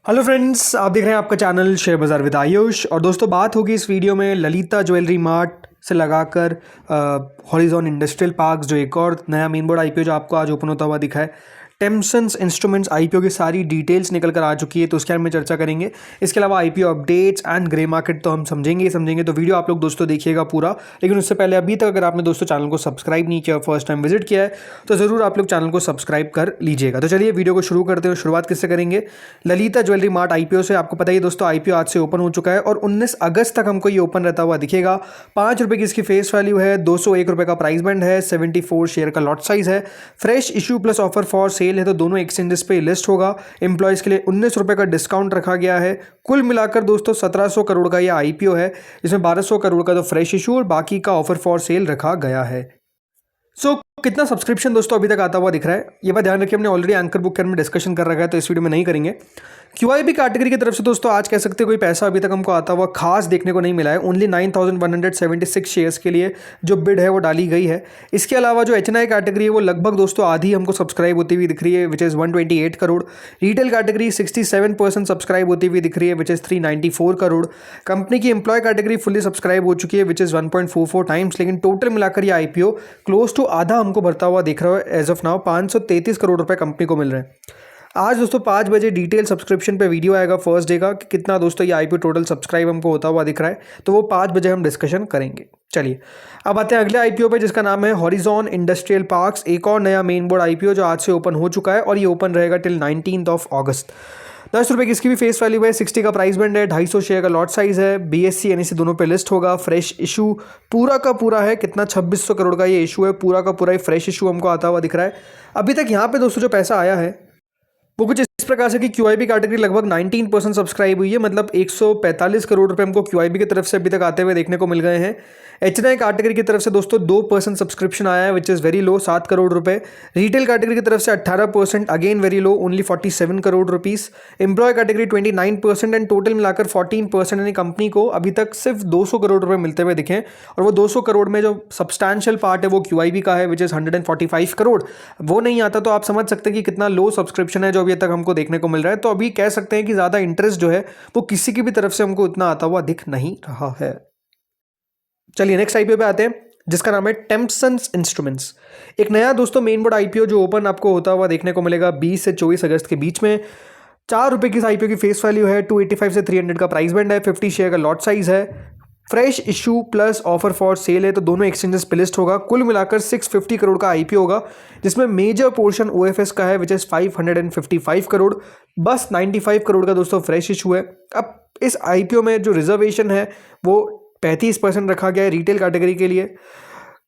Hello friends, आप देख रहे हैं आपका चैनल शेयर बाज़ार विद आयुष। और दोस्तों, बात होगी इस वीडियो में ललिता ज्वेलरी मार्ट से लगाकर हॉरिजॉन इंडस्ट्रियल पार्क, जो एक और नया मेन बोर्ड आईपीओ जो आपको आज ओपन होता हुआ दिखा है। टेम्सन्स इंस्ट्रूमेंट्स आईपीओ की सारी डिटेल्स निकल कर आ चुकी है, तो उसके बारे में चर्चा करेंगे। इसके अलावा IPO updates and grey market तो हम समझेंगे, तो वीडियो आप लोग दोस्तों देखिएगा पूरा। लेकिन उससे पहले अभी तक अगर आपने दोस्तों चैनल को सब्सक्राइब नहीं किया, फर्स्ट टाइम विजिट किया है, तो ज़रूर आप लोग चैनल को सब्सक्राइब कर लीजिएगा। तो चलिए वीडियो को शुरू करते हैं। शुरुआत किससे करेंगे? ललिता ज्वेलरी मार्ट आईपीओ से। आपको पता ही दोस्तों, आईपीओ आज से ओपन हो चुका है और 19 अगस्त तक हमको ये ओपन रहता हुआ दिखेगा। 5 रुपये की इसकी फेस वैल्यू है, 201 रुपये का प्राइस बैंड है, 74 शेयर का लॉट साइज है, fresh issue plus offer for sale है, तो दोनों एक्सचेंजेस पे लिस्ट होगा। एम्प्लॉयज के लिए 19 रुपये का डिस्काउंट रखा गया है। कुल मिलाकर दोस्तों 1700 करोड़ का ये आईपीओ है, जिसमें 1200 करोड़ का तो फ्रेश इशू और बाकी का ऑफर फॉर सेल रखा गया है। कितना सब्सक्रिप्शन दोस्तों अभी तक आता हुआ दिख रहा है, ये बात ध्यान रखिए। हमने ऑलरेडी एंकर बुक के बारे में डिस्कशन कर रखा है, तो इस वीडियो में नहीं करेंगे। क्यूआईबी कैटेगरी की तरफ से दोस्तों आज कह सकते हैं कोई पैसा अभी तक हमको आता हुआ खास देखने को नहीं मिला है। ओनली 9176 शेयर्स के लिए जो बिड है वो डाली गई है। इसके अलावा जो एचएनआई कैटेगरी है वो लगभग दोस्तों आधी हमको सब्सक्राइब होती हुई दिख रही है, which is 128 crore. Retail category 67% subscribe होती हुई दिख रही है, विच इज़ 394 करोड़। कंपनी की एम्प्लॉय कैटेगरी फुल्ली सब्सक्राइब हो चुकी है, विच इज़ 1.44 टाइम्स। लेकिन टोटल मिलाकर ये आईपीओ क्लोज टू आधा हमको भरता हुआ दिख रहा है। एज ऑफ नाउ 533 करोड़ रुपए कंपनी को मिल रहे हैं। आज दोस्तों 5 बजे डिटेल सब्सक्रिप्शन पे वीडियो आएगा फर्स्ट डे का कि कितना दोस्तों ये आईपीओ टोटल सब्सक्राइब हमको होता हुआ दिख रहा है, तो वो 5 बजे हम डिस्कशन करेंगे। चलिए अब आते हैं अगले आईपीओ पे, जिसका नाम है हॉरिजॉन इंडस्ट्रियल पार्क्स। एक और नया मेन बोर्ड आईपीओ जो आज से ओपन हो चुका है और ये ओपन रहेगा टिल 19 अगस्त। 10 रुपये की इसकी भी फेस वैल्यू है, 60 का प्राइस बैंड है, 250 शेयर का लॉट साइज है, बीएससी एनएससी दोनों पे लिस्ट होगा। फ्रेश इशू पूरा का पूरा है, कितना 2600 करोड़ का ये इशू है, पूरा का पूरा ही फ्रेश इशू हमको आता हुआ दिख रहा है। अभी तक यहाँ पे दोस्तों जो पैसा आया है वो कुछ इस प्रकार से कि क्यूआईबी कैटेगरी लगभग 19% सब्सक्राइब हुई है, मतलब 145 करोड़ रुपए हमको क्यूआईबी की तरफ से अभी तक आते हुए देखने को मिल गए हैं। एचएनआई कैटेगरी की तरफ से दोस्तों 2% सब्सक्रिप्शन आया है, which is very low, 7 crore रुपए। रिटेल कैटेगरी की तरफ से 18%, again very low, only 47 crore rupees. Employ category 29% and total मिलाकर 14%। यानी कंपनी को अभी तक सिर्फ 200 करोड़ रुपए मिलते हुए दिखे, और वो 200 करोड़ में जो सब्सटैंशियल पार्ट है वो क्यूआईबी का है, विच इज़ 145 करोड़। वो नहीं आता तो आप समझ सकते हैं कि कितना लो सब्सक्रिप्शन है जो अभी तक हमको देखने को मिल रहा है। तो अभी कह सकते हैं कि ज़्यादा इंटरेस्ट जो है वो किसी की भी तरफ से हमको इतना आता हुआ दिख नहीं रहा है। चलिए नेक्स्ट आईपीओ पे आते हैं, जिसका नाम है टेम्पसन्स इंस्ट्रूमेंट्स। एक नया दोस्तों मेन बोर्ड आईपीओ जो ओपन आपको होता हुआ देखने को मिलेगा 20 से 24 अगस्त के बीच में। 4 रुपये की इस आईपीओ की फेस वैल्यू है, 285 से 300 का प्राइस बैंड है, 50 शेयर का लॉट साइज है, fresh issue plus offer for sale है, तो दोनों एक्सचेंजेस पे लिस्ट होगा। कुल मिलाकर 650 करोड़ का आईपीओ होगा, जिसमें मेजर पोर्शन ओएफएस का है, विच इज़ 555 करोड़। बस 95 करोड़ का दोस्तों फ्रेश इशू है। अब इस आईपीओ में जो रिजर्वेशन है वो 35% रखा गया है रिटेल कैटेगरी के लिए।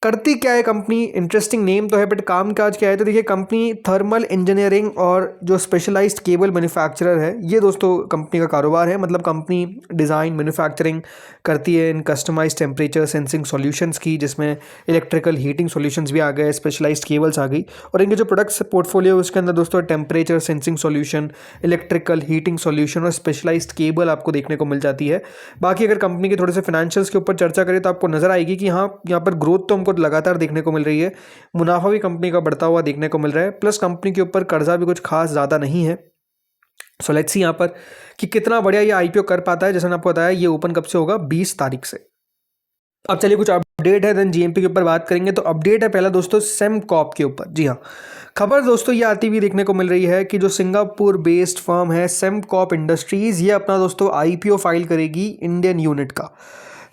करती क्या है कंपनी? इंटरेस्टिंग नेम तो है, बट काम काज क्या है? तो देखिए, कंपनी थर्मल इंजीनियरिंग और जो स्पेशलाइज्ड केबल मैन्युफैक्चरर है, ये दोस्तों कंपनी का कारोबार है। मतलब कंपनी डिज़ाइन मैन्युफैक्चरिंग करती है इन कस्टमाइज्ड टेम्परेचर सेंसिंग सॉल्यूशंस की, जिसमें इलेक्ट्रिकल हीटिंग सॉल्यूशंस भी आ गए, स्पेशलाइज्ड केबल्स आ गई। और इनके जो प्रोडक्ट्स पोर्टफोलियो उसके अंदर दोस्तों temperature sensing solution, electrical heating solution और स्पेशलाइज्ड केबल आपको देखने को मिल जाती है। बाकी अगर कंपनी के थोड़े से फाइनेंशियल्स के ऊपर चर्चा करें तो आपको नजर आएगी कि हाँ, यहाँ पर ग्रोथ तो हमको लगातार देखने को मिल रही है, मुनाफा भी कंपनी का बढ़ता हुआ देखने को मिल रहा है, प्लस कंपनी के ऊपर कर्जा भी कुछ खास ज़्यादा नहीं है। सो लेट्स सी यहाँ पर कि कितना बढ़िया ये आईपीओ कर पाता है। जैसे मैंने आपको बताया, ये ओपन कब से होगा? 20 तारीख से। अब चलिए कुछ अपडेट है, देन जीएमपी के ऊपर बात करेंगे। तो अपडेट है पहला दोस्तों सेमकॉप के ऊपर। जी हाँ, खबर दोस्तों ये आती हुई देखने को मिल रही है कि जो सिंगापुर बेस्ड फर्म है सेमकॉप इंडस्ट्रीज, ये अपना दोस्तों आईपीओ फाइल करेगी इंडियन यूनिट का।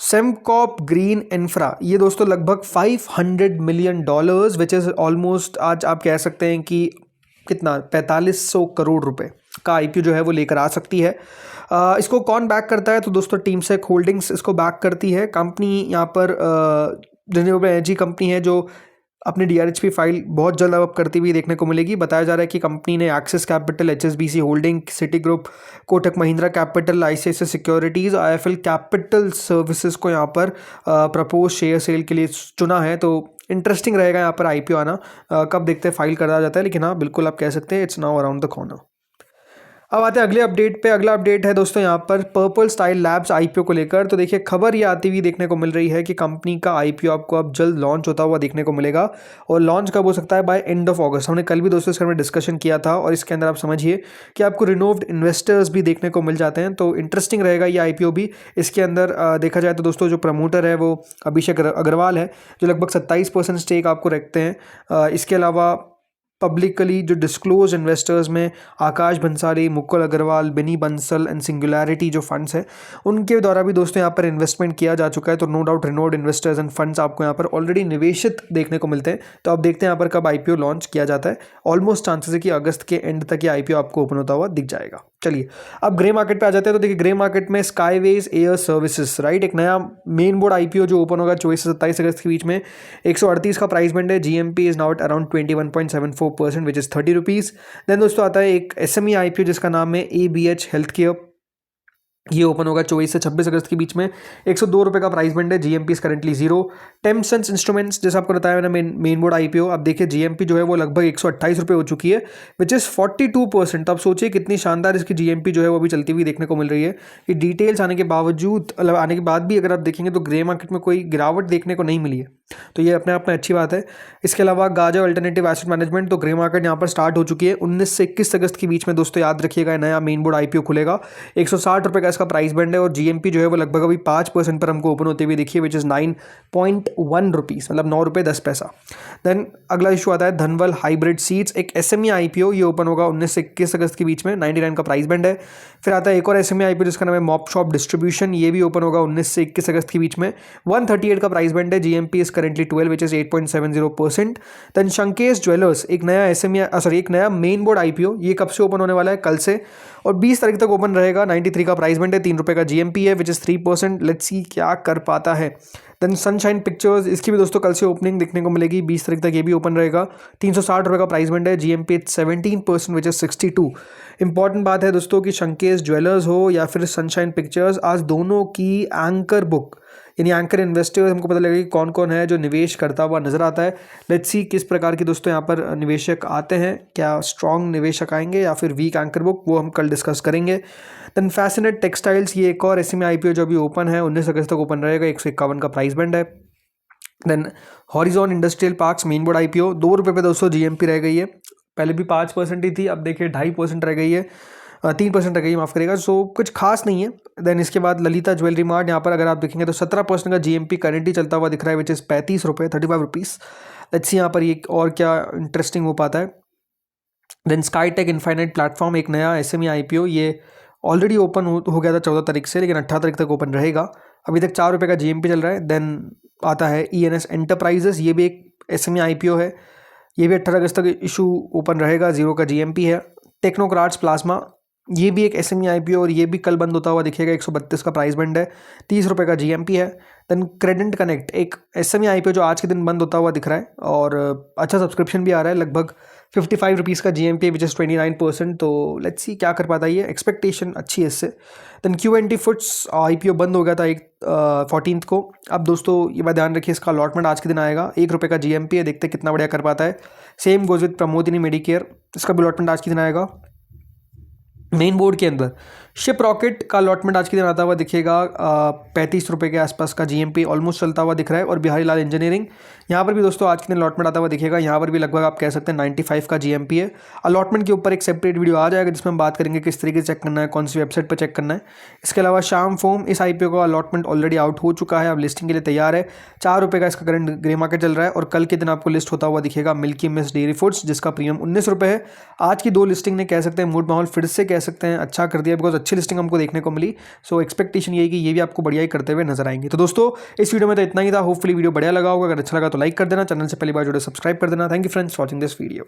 सेमकॉप ग्रीन इंफ्रा, ये दोस्तों लगभग $500 मिलियन, विच इज़ ऑलमोस्ट आज आप कह सकते हैं कि कितना 4500 करोड़ रुपए का आईपीओ जो है वो लेकर आ सकती है। इसको कौन बैक करता है? तो दोस्तों टीमसेक होल्डिंग्स इसको बैक करती है। कंपनी यहाँ पर रिन्यूएबल एनर्जी कंपनी है जो अपनी डीआरएचपी फाइल बहुत जल्द अब करती हुई देखने को मिलेगी। बताया जा रहा है कि कंपनी ने axis capital, HSBC holding, city group, Kotak Mahindra capital, ICICI securities, IFL capital services को यहाँ पर प्रपोज शेयर सेल के लिए चुना है। तो इंटरेस्टिंग रहेगा यहाँ पर आईपीओ आना। कब देखते हैं फाइल करा जाता है, लेकिन हाँ बिल्कुल आप कह सकते हैं it's now around the corner. अब आते हैं अगले अपडेट पे। अगला अपडेट है दोस्तों यहाँ पर पर्पल स्टाइल लैब्स आईपीओ को लेकर। तो देखिए खबर ये आती हुई देखने को मिल रही है कि कंपनी का आईपीओ आपको अब जल्द लॉन्च होता हुआ देखने को मिलेगा, और लॉन्च कब हो सकता है, बाय एंड ऑफ अगस्त। हमने कल भी दोस्तों इसके बारे में डिस्कशन किया था, और इसके अंदर आप समझिए कि आपको रिनोव्ड इन्वेस्टर्स भी देखने को मिल जाते हैं, तो इंटरेस्टिंग रहेगा ये आईपीओ भी। इसके अंदर देखा जाए तो दोस्तों जो प्रमोटर है वो अभिषेक अग्रवाल है, जो लगभग 27% स्टेक आपको रखते हैं। इसके अलावा पब्लिकली जो डिस्क्लोज इन्वेस्टर्स में आकाश भंसाली, मुकुल अग्रवाल, बिनी बंसल एंड सिंगुलैरिटी जो फंड्स हैं, उनके द्वारा भी दोस्तों यहाँ पर इन्वेस्टमेंट किया जा चुका है। तो no doubt renowned investors and funds आपको यहाँ पर ऑलरेडी निवेशित देखने को मिलते हैं। तो अब देखते हैं यहाँ पर कब आईपीओ लॉन्च किया जाता है। ऑलमोस्ट चांसेस है कि अगस्त के एंड तक ये आईपीओ आपको ओपन होता हुआ दिख जाएगा। चलिए अब ग्रे मार्केट पे आ जाते हैं। तो देखिए ग्रे मार्केट में स्काईवेज एयर सर्विसेज, राइट, एक नया मेन बोर्ड आईपीओ जो ओपन होगा 24 से 27 अगस्त के बीच में। 138 का प्राइस बैंड है। GMP is now at around 21.74% which is 30 rupees. Then दोस्तों आता है एक एसएमई आईपीओ जिसका नाम है एबीएच हेल्थ केयर। ये ओपन होगा 24 से 26 अगस्त के बीच में। 102 रुपये का प्राइस बैंड है। GMP is currently 0। टेम्पसेंस इंस्ट्रूमेंट्स, जैसा आपको बताया मैंने, मेन बोर्ड आईपीओ। अब देखिए जीएमपी जो है वो लगभग 128 रुपये हो चुकी है, विच इज़ 42%। तो आप सोचिए कितनी शानदार इसकी जीएमपी जो है वो भी चलती हुई देखने को मिल रही है। ये डिटेल्स आने के बावजूद, मतलब आने के बाद भी अगर आप देखेंगे तो ग्रे मार्केट में कोई गिरावट देखने को नहीं मिली है, तो ये अपने आप में अच्छी बात है। इसके अलावा गाजा अल्टरनेटिव एसेट मैनेजमेंट, तो ग्रे मार्केट यहाँ पर स्टार्ट हो चुकी है। 19 से 21 अगस्त के बीच में दोस्तों याद रखिएगा नया मेन बोर्ड आईपीओ खुलेगा। 160 रुपये का इसका प्राइस बैंड है, और जीएमपी जो है वो लगभग अभी 5% पर हमको ओपन होते हुए देखिए, विच इज़ 9.1 रुपीज़, मतलब 9 रुपये 10 पैसा। देन अगला इशू आता है धनवल हाइब्रिड सीड्स, एक एसएमई आईपीओ। ये ओपन होगा 19 से 21 अगस्त के बीच में। 99 का प्राइस बैंड है। फिर आता है एक और एसएमई आईपीओ जिसका नाम है मॉप शॉप डिस्ट्रीब्यूशन। ये भी ओपन होगा 19 से 21 अगस्त के बीच में। 138 का प्राइस बैंड है। GMP is currently 12 which is 8.70%। Then Shankesh jewellers, एक नया एक नया मेन बोर्ड आईपीओ। ये कब से ओपन होने वाला है? कल से, और 20 तारीख तक ओपन रहेगा। 93 का प्राइस बैंड है। 3 रुपये का जीएमपी है, विच इज़ 3%। लेट्स सी क्या कर पाता है। देन सनशाइन पिक्चर्स, इसकी भी दोस्तों कल से ओपनिंग देखने को मिलेगी। 20 तारीख तक ये भी ओपन रहेगा। 360 रुपये का प्राइस बैंड है। GMP 17% which is 62। इंपॉर्टेंट बात है दोस्तों कि शंकेश ज्वेलर्स हो या फिर सनशाइन पिक्चर्स, आज दोनों की एंकर बुक यानी एंकर इन्वेस्टर्स हमको पता लगेगा कि कौन कौन है जो निवेश करता हुआ नजर आता है। लेट्स सी किस प्रकार की दोस्तों यहाँ पर निवेशक आते हैं, क्या स्ट्रॉन्ग निवेशक आएंगे या फिर वीक एंकर बुक, वो हम कल डिस्कस करेंगे। देन फैसिनेट टेक्सटाइल्स, ये एक और एसएमई आईपीओ जो अभी ओपन है, 19 अगस्त तक ओपन रहेगा। 151 का प्राइस बैंड है। Then Horizon industrial parks main board IPO, 2 रुपये पे दोस्तों जीएमपी रह गई है। पहले भी 5% ही थी, अब देखिए 2.5% रह गई है, 3% रह गई, माफ़ करेगा। सो कुछ खास नहीं है। देन इसके बाद ललिता ज्वेलरी मार्ट, यहाँ पर अगर आप देखेंगे तो 17% का जीएमपी करेंटली चलता हुआ दिख रहा है, विच इज़ 35 रुपये, 35 रुपीज़। लेट्स सी यहाँ पर ये और क्या इंटरेस्टिंग हो पाता है। Then Sky Tech Infinite platform, एक नया एसएमई आईपीओ। ये ऑलरेडी ओपन हो गया था 14 तारीख से, लेकिन 18 तारीख तक ओपन रहेगा। अभी तक 4 रुपये का जीएमपी चल रहा है। देन आता है ईएनएस एंटरप्राइजेस, ये भी एक एसएमई आईपीओ है। ये भी 18 अगस्त तक इशू ओपन रहेगा। 0 का जीएमपी है। टेक्नोक्राट्स प्लाज्मा, ये भी एक एसएमई आईपीओ, और ये भी कल बंद होता हुआ दिखेगा। 132 का प्राइस बैंड है। 30 रुपये का जीएमपी है। देन क्रेडेंट कनेक्ट, एक एसएमई आईपीओ जो आज के दिन बंद होता हुआ दिख रहा है, और अच्छा सब्सक्रिप्शन भी आ रहा है। लगभग 55 रुपीज़ का जीएमपी, विच इज़ 29%। तो लेट्स सी क्या कर पाता है ये, एक्सपेक्टेशन अच्छी है इससे। देन Q&T फूड्स आईपीओ बंद हो गया था 14 को। अब दोस्तों ये बात ध्यान रखिए, इसका अलॉटमेंट आज के दिन आएगा। 1 रुपये का जीएमपी है, देखते कितना बढ़िया कर पाता है। Same goes with Pramodini Medicare, इसका भी अलॉटमेंट आज के दिन आएगा। मेन बोर्ड के अंदर शिप रॉकेट का अलॉटमेंट आज के दिन आता हुआ दिखेगा। 35 रुपये के आसपास का जीएमपी ऑलमोस्ट चलता हुआ दिख रहा है। और बिहारी लाल इंजीनियरिंग, यहाँ पर भी दोस्तों आज के दिन अलॉटमेंट आता हुआ दिखेगा। यहाँ पर भी लगभग आप कह सकते हैं 95 का जीएमपी है। अलॉटमेंट के ऊपर एक सेपरेट वीडियो आ जाएगा जिसमें हम बात करेंगे किस तरीके से चेक करना है, कौन सी वेबसाइट पर चेक करना है। इसके अलावा श्याम फोम, इस आईपीओ का अलॉटमेंट ऑलरेडी आउट हो चुका है, अब लिस्टिंग के लिए तैयार है। 4 रुपये का इसका करंट ग्रे मार्केट चल रहा है। और कल के दिन आपको लिस्ट होता हुआ दिखेगा मिल्की मिस्ट डेयरी फूड्स, जिसका प्रीमियम 19 रुपये है। आज की 2 लिस्टिंग ने कह सकते हैं मूड माहौल फिर से कह सकते हैं अच्छा कर दिया, बिकॉज अच्छी लिस्टिंग हमको देखने को मिली। सो एक्सपेक्टेशन यही कि ये भी आपको बढ़िया ही करते हुए नजर आएंगे। तो दोस्तों इस वीडियो में तो इतना ही था। होपफुली वीडियो बढ़िया लगा होगा। अगर अच्छा लगा तो लाइक कर देना, चैनल से पहली बार जुड़े सब्सक्राइब कर देना। Thank you friends for watching this video.